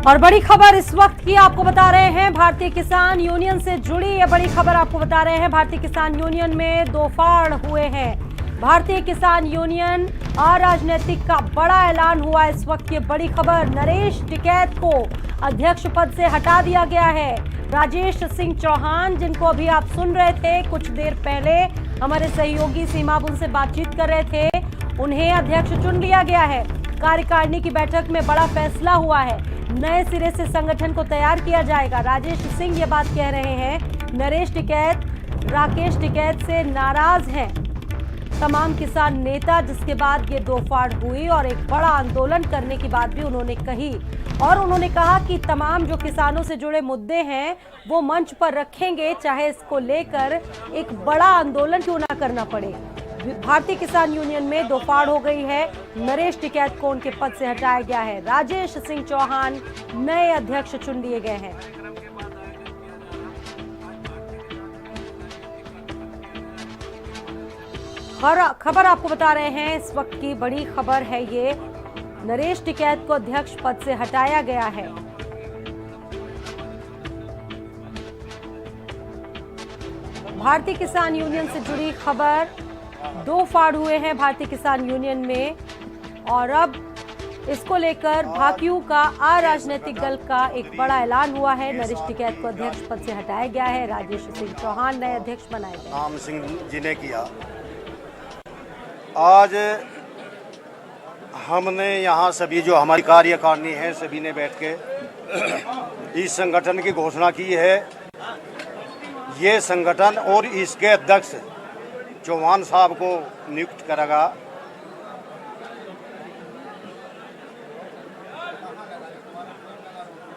और बड़ी खबर इस वक्त की आपको बता रहे हैं, भारतीय किसान यूनियन से जुड़ी ये बड़ी खबर आपको बता रहे हैं। भारतीय किसान यूनियन में दो फाड़ हुए हैं। भारतीय किसान यूनियन अराजनीतिक का बड़ा ऐलान हुआ। इस वक्त ये बड़ी खबर, नरेश टिकैत को अध्यक्ष पद से हटा दिया गया है। राजेश सिंह चौहान, जिनको अभी आप सुन रहे थे, कुछ देर पहले हमारे सहयोगी सीमा उनसे बातचीत कर रहे थे, उन्हें अध्यक्ष चुन लिया गया है। कार्यकारिणी की बैठक में बड़ा फैसला हुआ है, नए सिरे से संगठन को तैयार किया जाएगा। राजेश सिंह ये बात कह रहे हैं। नरेश टिकैत राकेश टिकैत से नाराज हैं तमाम किसान नेता, जिसके बाद ये दो फाड़ हुई और एक बड़ा आंदोलन करने की बात भी उन्होंने कही। और उन्होंने कहा कि तमाम जो किसानों से जुड़े मुद्दे हैं वो मंच पर रखेंगे, चाहे इसको लेकर एक बड़ा आंदोलन क्यों ना करना पड़े। भारतीय किसान यूनियन में दो फाड़ हो गई है। नरेश टिकैत को उनके पद से हटाया गया है। राजेश सिंह चौहान नए अध्यक्ष चुन लिए गए हैं। खबर आपको बता रहे हैं, इस वक्त की बड़ी खबर है ये, नरेश टिकैत को अध्यक्ष पद से हटाया गया है। भारतीय किसान यूनियन से जुड़ी खबर, दो फाड़ हुए हैं भारतीय किसान यूनियन में और अब इसको लेकर भाकियू का अराजनीतिक दल का एक बड़ा ऐलान हुआ है। नरेश टिकैत को अध्यक्ष पद से हटाया गया है। राजेश सिंह चौहान नए अध्यक्ष बनाए गए। राम सिंह जी ने किया। आज हमने यहाँ सभी जो हमारी कार्यकारिणी है, सभी ने बैठ के इस संगठन की घोषणा की है। ये संगठन और इसके अध्यक्ष चौहान साहब को नियुक्त करेगा।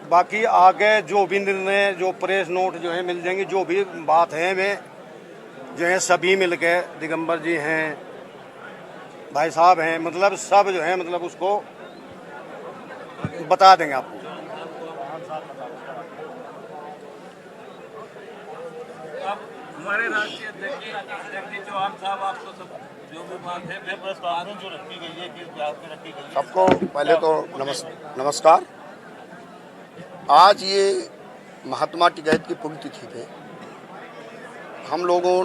बाकी आगे जो भी निर्णय, जो प्रेस नोट जो है मिल जाएंगे, जो भी बात है में जो है सभी मिलके, दिगंबर जी हैं, भाई साहब हैं, मतलब सब जो है मतलब उसको बता देंगे आपको। हमारे राष्ट्रीय अध्यक्ष चौहान साहब, आपको सब जो भी बात है जो रखी गई है, किस बात पे रखी गई है? सबको पहले तो नमस्कार। आज ये महात्मा टिकैत की पुण्यतिथि पे हम लोगों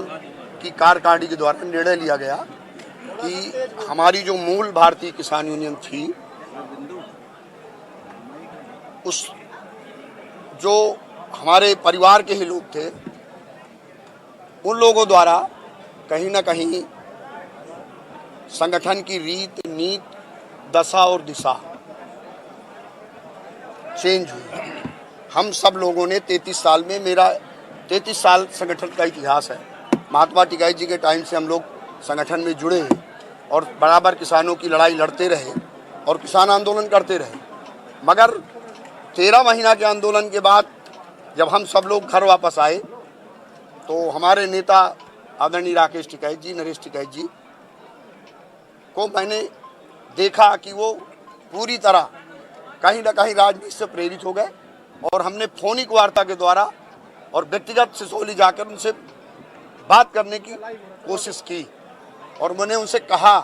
की कार्यकारिणी के द्वारा निर्णय लिया गया कि हमारी जो मूल भारतीय किसान यूनियन थी, उस जो हमारे परिवार के ही लोग थे, उन लोगों द्वारा कहीं ना कहीं संगठन की रीत, नीति, दशा और दिशा चेंज हुई। हम सब लोगों ने 33 साल में, मेरा 33 साल संगठन का इतिहास है। महात्मा टिकैत जी के टाइम से हम लोग संगठन में जुड़े हैं और बराबर किसानों की लड़ाई लड़ते रहे और किसान आंदोलन करते रहे। मगर 13 महीना के आंदोलन के बाद जब हम सब लोग घर वापस आए तो हमारे नेता आदरणीय राकेश टिकैत जी, नरेश टिकैत जी को मैंने देखा कि वो पूरी तरह कहीं ना कहीं राजनीति से प्रेरित हो गए और हमने फोनिक वार्ता के द्वारा और व्यक्तिगत सिसोली जाकर उनसे बात करने की कोशिश की और मैंने उनसे कहा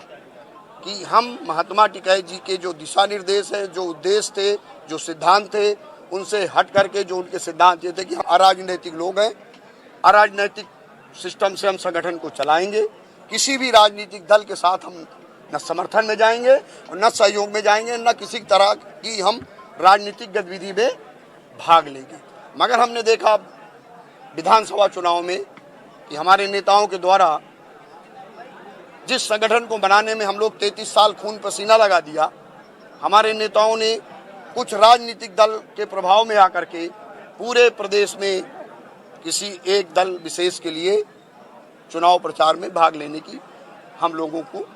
कि हम महात्मा टिकैत जी के जो दिशा निर्देश है, जो उद्देश्य थे, जो सिद्धांत थे, उनसे हट करके जो उनके सिद्धांत ये थे कि हम अराजनीतिक लोग हैं, अराजनीतिक सिस्टम से हम संगठन को चलाएंगे। किसी भी राजनीतिक दल के साथ हम न समर्थन में जाएंगे और न सहयोग में जाएंगे, न किसी तरह की हम राजनीतिक गतिविधि में भाग लेंगे। मगर हमने देखा विधानसभा चुनाव में कि हमारे नेताओं के द्वारा जिस संगठन को बनाने में हम लोग 33 साल खून पसीना लगा दिया, हमारे नेताओं ने कुछ राजनीतिक दल के प्रभाव में आकर के पूरे प्रदेश में किसी एक दल विशेष के लिए चुनाव प्रचार में भाग लेने की हम लोगों को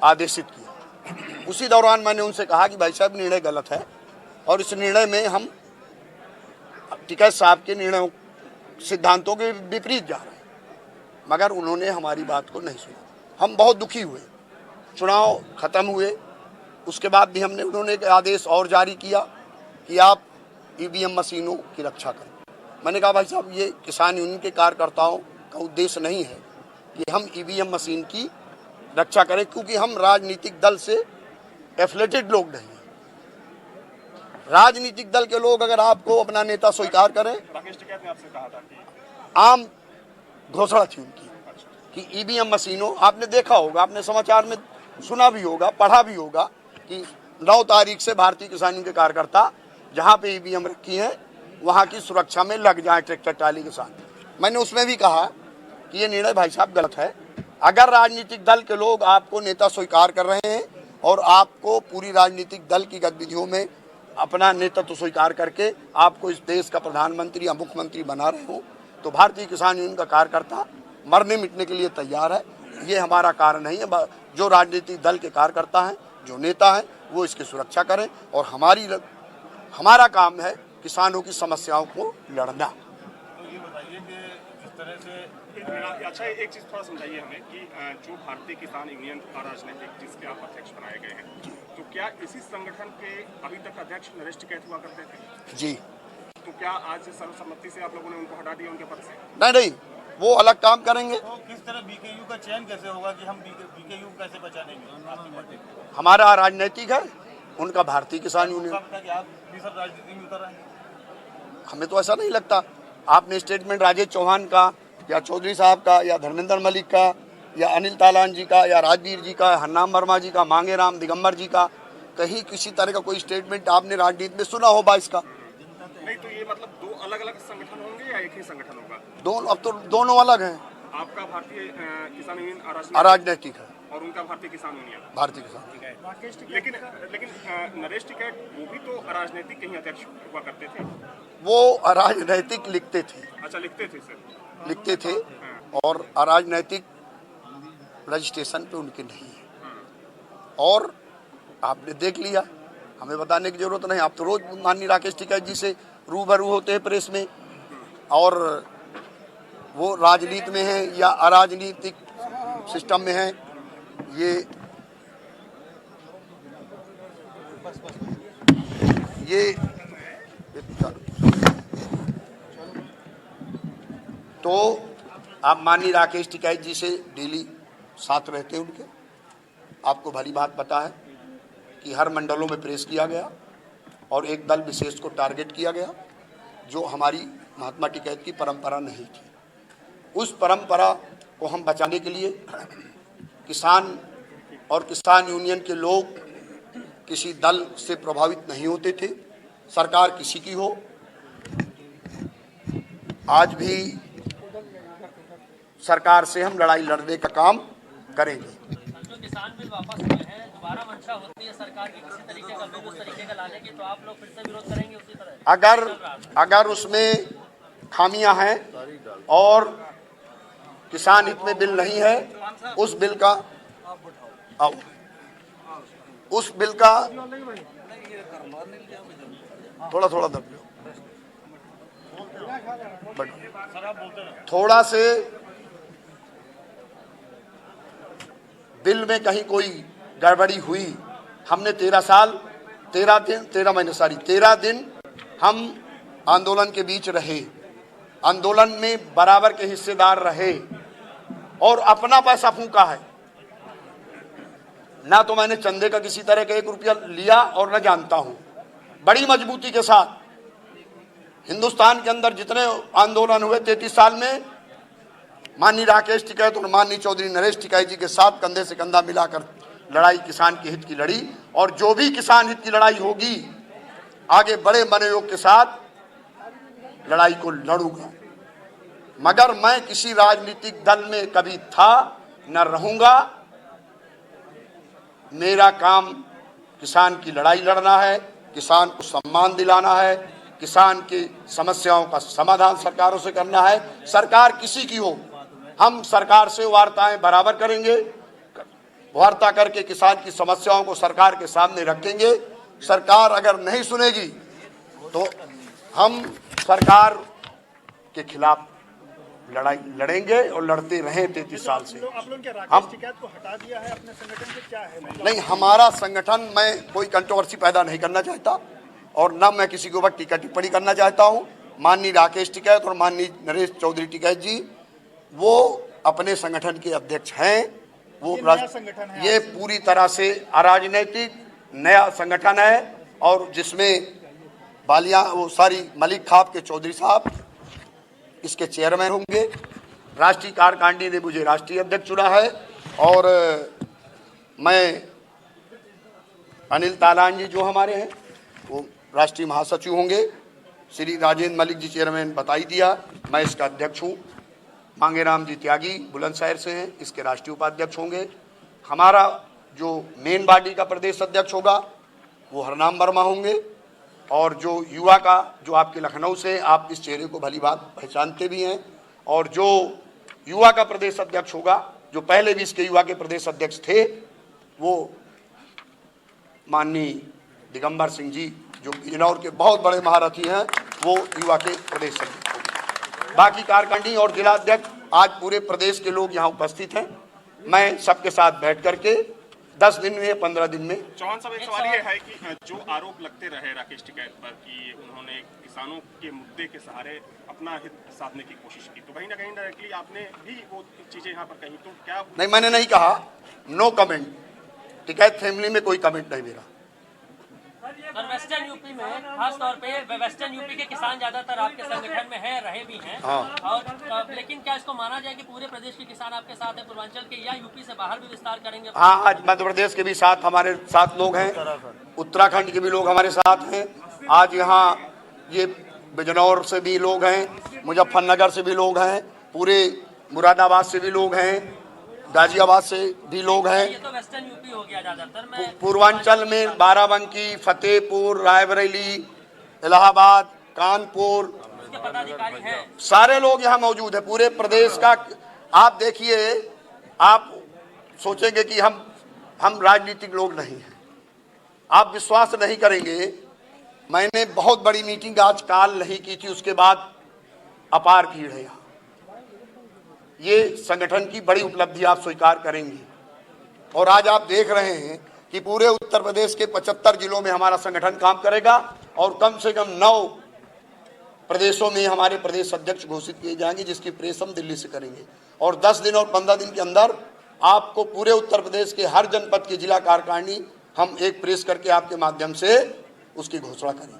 आदेशित किया। उसी दौरान मैंने उनसे कहा कि भाई साहब, निर्णय गलत है और इस निर्णय में हम टिकैत साहब के निर्णयों, सिद्धांतों के विपरीत जा रहे हैं। मगर उन्होंने हमारी बात को नहीं सुना। हम बहुत दुखी हुए। चुनाव खत्म हुए, उसके बाद भी उन्होंने एक आदेश और जारी किया कि आप ईवीएम मशीनों की रक्षा करें। मैंने कहा भाई साहब, ये किसान यूनियन के कार्यकर्ताओं का उद्देश्य नहीं है कि हम ईवीएम मशीन की रक्षा करें, क्योंकि हम राजनीतिक दल से एफिलेटेड लोग नहीं हैं। राजनीतिक दल के लोग अगर आपको अपना नेता स्वीकार करें, राकेश टिकैत ने आपसे कहा था कि आम घोषणा थी उनकी कि ईवीएम मशीनों, आपने देखा होगा, आपने समाचार में सुना भी होगा, पढ़ा भी होगा कि 9 तारीख से भारतीय किसान यूनियन के कार्यकर्ता जहां पे ईवीएम रखी है वहां की सुरक्षा में लग जाए ट्रैक्टर ट्राली के साथ। मैंने उसमें भी कहा कि ये निर्णय भाई साहब गलत है। अगर राजनीतिक दल के लोग आपको नेता स्वीकार कर रहे हैं और आपको पूरी राजनीतिक दल की गतिविधियों में अपना नेतृत्व स्वीकार करके आपको इस देश का प्रधानमंत्री या मुख्यमंत्री बना रहे हो, तो भारतीय किसान यूनियन का कार्यकर्ता मरने मिटने के लिए तैयार है। ये हमारा कारण नहीं है। जो राजनीतिक दल के कार्यकर्ता हैं, जो नेता हैं, वो इसकी सुरक्षा करें और हमारा काम है किसानों की समस्याओं को लड़ना। तो ये बताइए कि जिस तरह से अच्छा एक चीज थोड़ा समझाइए हमें कि जो भारतीय किसान यूनियन अराजनैतिक जिसके आप अध्यक्ष बनाए गए हैं, तो क्या इसी संगठन के अभी तक अध्यक्ष नरेश टिकैत हुआ करते थे? जी। तो क्या आज सर्वसम्मति से आप लोगों ने उनको हटा दिया उनके पद से? नहीं, वो अलग काम करेंगे। तो किस तरह बीकेयू का चयन कैसे होगा कि हम बीकेयू कैसे बचानेंगे आपकी पार्टी को? हमारा राजनीतिक है, उनका भारतीय किसान यूनियन। कि आप भी सब राजनीति में उतर आएंगे? हमें तो ऐसा नहीं लगता। आपने स्टेटमेंट राजेश चौहान का या चौधरी साहब का या धर्मेंद्र मलिक का या अनिल तालान जी का या राजवीर जी का, हरनाम वर्मा जी का, मांगेराम दिगंबर जी का, कहीं किसी तरह का कोई स्टेटमेंट आपने राजनीति में सुना हो 22 का? नहीं, तो ये मतलब दो अलग अलग संगठन होंगे या एक ही संगठन होगा? दोनों, अब तो दोनों अलग हैं। आपका भारतीय किसान यूनियन अराजनैतिक है और उनका भारतीय किसान यूनियन भारतीय किसान। लेकिन नरेश टिकैत वो भी तो अराजनैतिक कहीं अध्यक्ष हुआ करते थे। वो अराजनैतिक लिखते थे। अच्छा, लिखते थे सर? लिखते थे और अराजनैतिक रजिस्ट्रेशन पे उनके नहीं है। और आपने देख लिया, हमें बताने की जरूरत नहीं। आप तो रोज माननीय राकेश टिकैत जी से रूबरू होते हैं प्रेस में, और वो राजनीति में है या अराजनीतिक सिस्टम में है, ये तो आप माननीय राकेश टिकैत जी से डेली साथ रहते हैं उनके। आपको भली बात पता है कि हर मंडलों में प्रेस किया गया और एक दल विशेष को टारगेट किया गया, जो हमारी महात्मा टिकैत की परंपरा नहीं थी। उस परंपरा को हम बचाने के लिए किसान और किसान यूनियन के लोग किसी दल से प्रभावित नहीं होते थे, सरकार किसी की हो। आज भी सरकार से हम लड़ाई लड़ने का काम करेंगे। जो किसान बिल वापस हुए हैं, दोबारा मंशा होती है सरकार की किसी तरीके का लोग उस तरीके का लाने की, तो आप लोग फिर से विरोध करेंगे उसी तरह? अगर उसमें खामियां हैं और किसान हित में बिल नहीं है, उस बिल का थोड़ा दब लो, थोड़ा से बिल में कहीं कोई गड़बड़ी हुई। हमने 13 दिन हम आंदोलन के बीच रहे, आंदोलन में बराबर के हिस्सेदार रहे और अपना पैसा फूंका है। ना तो मैंने चंदे का किसी तरह का 1 रुपया लिया और न जानता हूं। बड़ी मजबूती के साथ हिंदुस्तान के अंदर जितने आंदोलन हुए 33 साल में, माननीय राकेश टिकैत और माननीय चौधरी नरेश टिकैत जी के साथ कंधे से कंधा मिलाकर लड़ाई किसान के हित की लड़ी। और जो भी किसान हित की लड़ाई होगी, आगे बड़े मनोयोग के साथ लड़ाई को लड़ूंगा। मगर मैं किसी राजनीतिक दल में कभी था न रहूंगा। मेरा काम किसान की लड़ाई लड़ना है, किसान को सम्मान दिलाना है, किसान की समस्याओं का समाधान सरकारों से करना है। सरकार किसी की हो, हम सरकार से वार्ताएं बराबर करेंगे, वार्ता करके किसान की समस्याओं को सरकार के सामने रखेंगे। सरकार अगर नहीं सुनेगी तो हम सरकार के खिलाफ लड़ाई लड़ेंगे और लड़ते रहे 33 साल से। हम को हटा दिया है अपने संगठन से, क्या है? नहीं, हमारा संगठन, मैं कोई कंट्रोवर्सी पैदा नहीं करना चाहता और न मैं किसी के ऊपर टीका टिप्पणी करना चाहता हूं। माननीय राकेश टिकैत और माननीय नरेश चौधरी टिकैत जी वो अपने संगठन के अध्यक्ष हैं। वो ये पूरी तरह से अराजनैतिक नया संगठन है और जिसमें बालिया वो सारी मलिक खाप के चौधरी साहब इसके चेयरमैन होंगे। राष्ट्रीय कार्यकारिणी ने मुझे राष्ट्रीय अध्यक्ष चुना है और मैं अनिल तालान जी जो हमारे हैं वो राष्ट्रीय महासचिव होंगे। श्री राजेंद्र मलिक जी चेयरमैन बता ही दिया, मैं इसका अध्यक्ष हूँ। मांगेराम जी त्यागी बुलंदशहर से हैं, इसके राष्ट्रीय उपाध्यक्ष होंगे। हमारा जो मेन बॉडी का प्रदेश अध्यक्ष होगा वो हरनाम वर्मा होंगे और जो युवा का जो आपके लखनऊ से, आप इस चेहरे को भली बात पहचानते भी हैं, और जो युवा का प्रदेश अध्यक्ष होगा, जो पहले भी इसके युवा के प्रदेश अध्यक्ष थे, वो माननीय दिगंबर सिंह जी जो बिजनौर के बहुत बड़े महारथी हैं, वो युवा के प्रदेश अध्यक्ष होंगे। बाकी कार्यकारिणी और जिला अध्यक्ष आज पूरे प्रदेश के लोग यहाँ उपस्थित हैं। मैं सबके साथ बैठ करके 10 दिन में 15 दिन में। चौहान साहब, एक सवाल ये है कि जो आरोप लगते रहे राकेश टिकैत पर कि उन्होंने किसानों के मुद्दे के सहारे अपना हित साधने की कोशिश की, तो कहीं ना कहीं डायरेक्टली आपने भी वो चीजें यहाँ पर कही, तो क्या? नहीं, मैंने नहीं कहा, नो कमेंट। टिकैत फैमिली में कोई कमेंट नहीं मेरा। सर, वेस्टर्न यूपी में खास तौर पे वेस्टर्न यूपी के किसान ज्यादातर आपके संगठन में है, रहे भी हैं। हाँ। और लेकिन क्या इसको माना जाए कि पूरे प्रदेश के किसान आपके साथ हैं, पूर्वांचल के, या यूपी से बाहर भी विस्तार करेंगे? हाँ, आज मध्य प्रदेश के भी साथ हमारे साथ लोग हैं, उत्तराखंड के भी लोग हमारे साथ हैं। आज यहाँ ये बिजनौर से भी लोग हैं, मुजफ्फरनगर से भी लोग हैं, पूरे मुरादाबाद से भी लोग हैं, गाजियाबाद से भी लोग हैं। ये तो वेस्टर्न यूपी हो गया ज्यादातर। पूर्वांचल में बाराबंकी, फतेहपुर, रायबरेली, इलाहाबाद, कानपुर, उसके पदाधिकारी हैं। सारे लोग यहाँ मौजूद है पूरे प्रदेश का। आप देखिए, आप सोचेंगे कि हम राजनीतिक लोग नहीं हैं, आप विश्वास नहीं करेंगे। मैंने बहुत बड़ी मीटिंग आज काल नहीं की थी, उसके बाद अपार भीड़ है यहाँ। ये संगठन की बड़ी उपलब्धि आप स्वीकार करेंगे। और आज आप देख रहे हैं कि पूरे उत्तर प्रदेश के 75 जिलों में हमारा संगठन काम करेगा और कम से कम 9 प्रदेशों में हमारे प्रदेश अध्यक्ष घोषित किए जाएंगे, जिसकी प्रेस हम दिल्ली से करेंगे। और 10 दिन और 15 दिन के अंदर आपको पूरे उत्तर प्रदेश के हर जनपद की जिला कार्यकारिणी हम एक प्रेस करके आपके माध्यम से उसकी घोषणा करेंगे।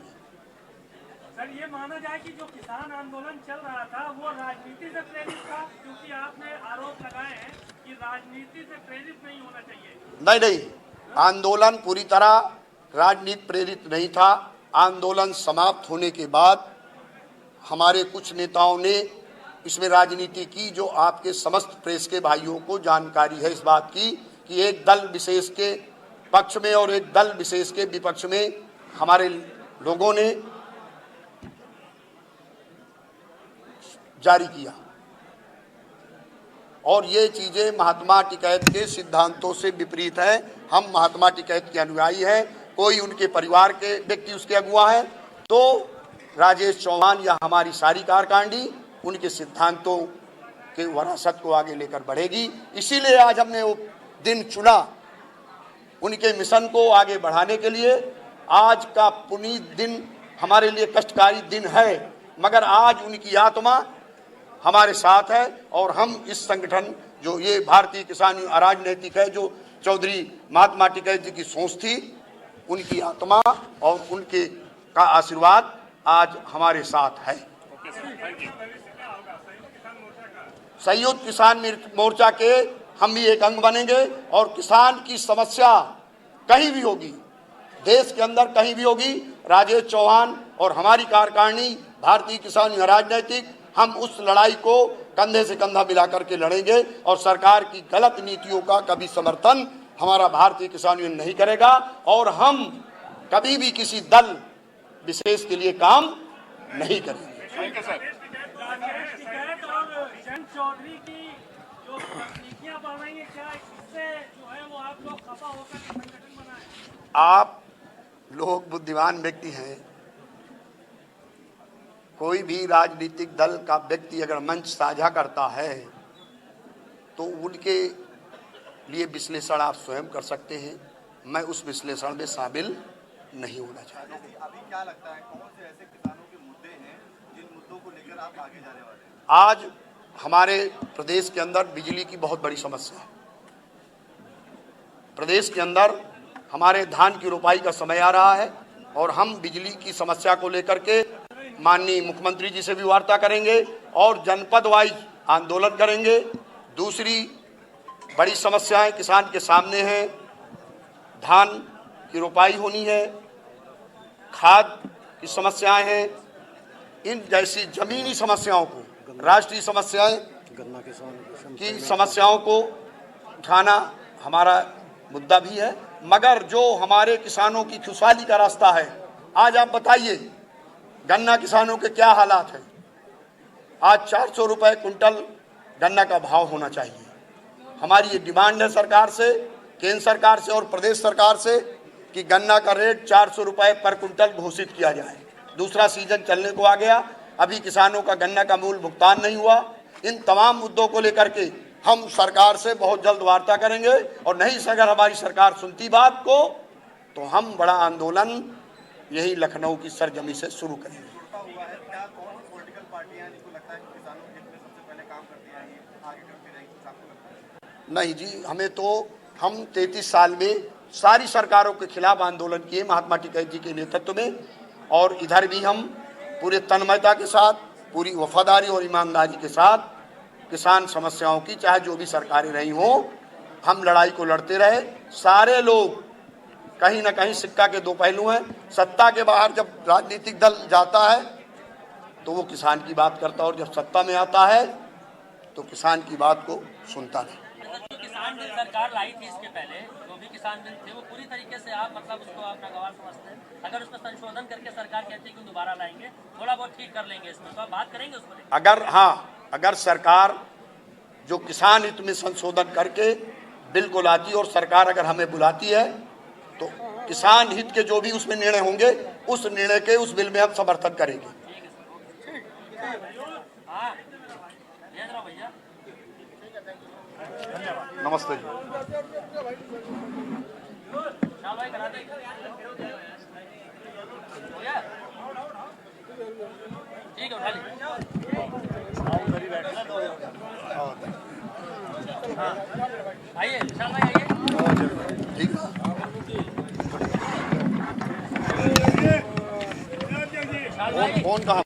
सर, ये माना जाए कि जो किसान आंदोलन चल रहा था वो राजनीति से प्रेरित था, क्योंकि आपने आरोप लगाए हैं कि राजनीति से प्रेरित नहीं होना चाहिए। नहीं, आंदोलन पूरी तरह राजनीति प्रेरित नहीं था। आंदोलन समाप्त होने के बाद हमारे कुछ नेताओं ने इसमें राजनीति की, जो आपके समस्त प्रेस के भाइयों को जानकारी है इस बात की कि एक दल विशेष के पक्ष में और एक दल विशेष के विपक्ष में हमारे लोगों ने जारी किया। और ये चीजें महात्मा टिकैत के सिद्धांतों से विपरीत है। हम महात्मा टिकैत के अनुयायी हैं, कोई उनके परिवार के व्यक्ति उसके अगुआ है तो राजेश चौहान या हमारी सारी कार्यकारिणी उनके सिद्धांतों के वरासत को आगे लेकर बढ़ेगी। इसीलिए आज हमने वो दिन चुना उनके मिशन को आगे बढ़ाने के लिए। आज का पुनीत दिन हमारे लिए कष्टकारी दिन है, मगर आज उनकी आत्मा हमारे साथ है और हम इस संगठन जो ये भारतीय किसान अराजनैतिक है, जो चौधरी महात्मा टिकैत जी की सोच थी, उनकी आत्मा और उनके का आशीर्वाद आज हमारे साथ है। संयुक्त किसान मोर्चा के हम भी एक अंग बनेंगे और किसान की समस्या कहीं भी होगी, देश के अंदर कहीं भी होगी, राजेश चौहान और हमारी कार्यकारिणी भारतीय किसान राजनैतिक हम उस लड़ाई को कंधे से कंधा मिला करके लड़ेंगे और सरकार की गलत नीतियों का कभी समर्थन हमारा भारतीय किसान यूनियन नहीं करेगा और हम कभी भी किसी दल विशेष के लिए काम नहीं करेंगे। चौधरी की जो नीतियां बढ़ रही हैं, क्या इससे जो है वो आप लोग खफा होकर संगठन बनाए? आप लोग बुद्धिमान व्यक्ति हैं, कोई भी राजनीतिक दल का व्यक्ति अगर मंच साझा करता है तो उनके लिए विश्लेषण आप स्वयं कर सकते हैं। मैं उस विश्लेषण में शामिल नहीं होना चाहता। अभी क्या लगता है कौन से ऐसे किसानों के मुद्दे हैं जिन मुद्दों को लेकर आप आगे जाने वाले हैं? आज हमारे प्रदेश के अंदर बिजली की बहुत बड़ी समस्या है। प्रदेश के अंदर हमारे धान की रोपाई का समय आ रहा है और हम बिजली की समस्या को लेकर के माननीय मुख्यमंत्री जी से भी वार्ता करेंगे और जनपद वाइज आंदोलन करेंगे। दूसरी बड़ी समस्याएं किसान के सामने हैं, धान की रोपाई होनी है, खाद की समस्याएं हैं। इन जैसी जमीनी समस्याओं को, राष्ट्रीय समस्याएं की समस्याओं को उठाना हमारा मुद्दा भी है। मगर जो हमारे किसानों की खुशहाली का रास्ता है, आज आप बताइए गन्ना किसानों के क्या हालात हैं। आज 400 रुपये कुंटल गन्ना का भाव होना चाहिए। हमारी ये डिमांड है सरकार से, केंद्र सरकार से और प्रदेश सरकार से कि गन्ना का रेट 400 रुपये पर कुंटल घोषित किया जाए। दूसरा सीजन चलने को आ गया, अभी किसानों का गन्ना का मूल भुगतान नहीं हुआ। इन तमाम मुद्दों को लेकर के हम सरकार से बहुत जल्द वार्ता करेंगे और नहीं से अगर हमारी सरकार सुनती बात को तो हम बड़ा आंदोलन यही लखनऊ की सरजमी से शुरू करेंगे। हुआ है क्या कौन पॉलिटिकल पार्टियां जिनको लगता है कि किसानों के हित में सबसे पहले काम करती आएंगी, आगे करती रहेंगी, आपको लगता है? नहीं जी, हमें तो हम 33 साल में सारी सरकारों के खिलाफ आंदोलन किए महात्मा टिकैत जी के नेतृत्व में, और इधर भी हम पूरे तन्मयता के साथ, पूरी वफादारी और ईमानदारी के साथ किसान समस्याओं की, चाहे जो भी सरकारें रही हों, हम लड़ाई को लड़ते रहे। सारे लोग कहीं ना कहीं सिक्का के दो पहलू हैं। सत्ता के बाहर जब राजनीतिक दल जाता है तो वो किसान की बात करता है और जब सत्ता में आता है तो किसान की बात को सुनता नहीं। जो किसान बिल सरकार लाई थी इसके पहले, जो भी किसान बिल थे वो पूरी तरीके से आप मतलब उसको आप नागवार समझते हैं? अगर उसमें संशोधन करके सरकार कहती है कि दोबारा लाएंगे, थोड़ा बहुत ठीक कर लेंगे इसमें, तो आप बात करेंगे उसको लेकर? अगर सरकार जो किसान हित में संशोधन करके बिल को लाती और सरकार अगर हमें बुलाती है तो किसान हित के जो भी उसमें निर्णय होंगे उस निर्णय के उस बिल में हम समर्थन करेंगे। हाँ, भैया नमस्ते जी। चलो भाई करा दे। हो गया? ठीक है, उठा ली। हाँ, आइए विशाल भाई आइए। ठीक है, विशाल भाई फोन कहाँ?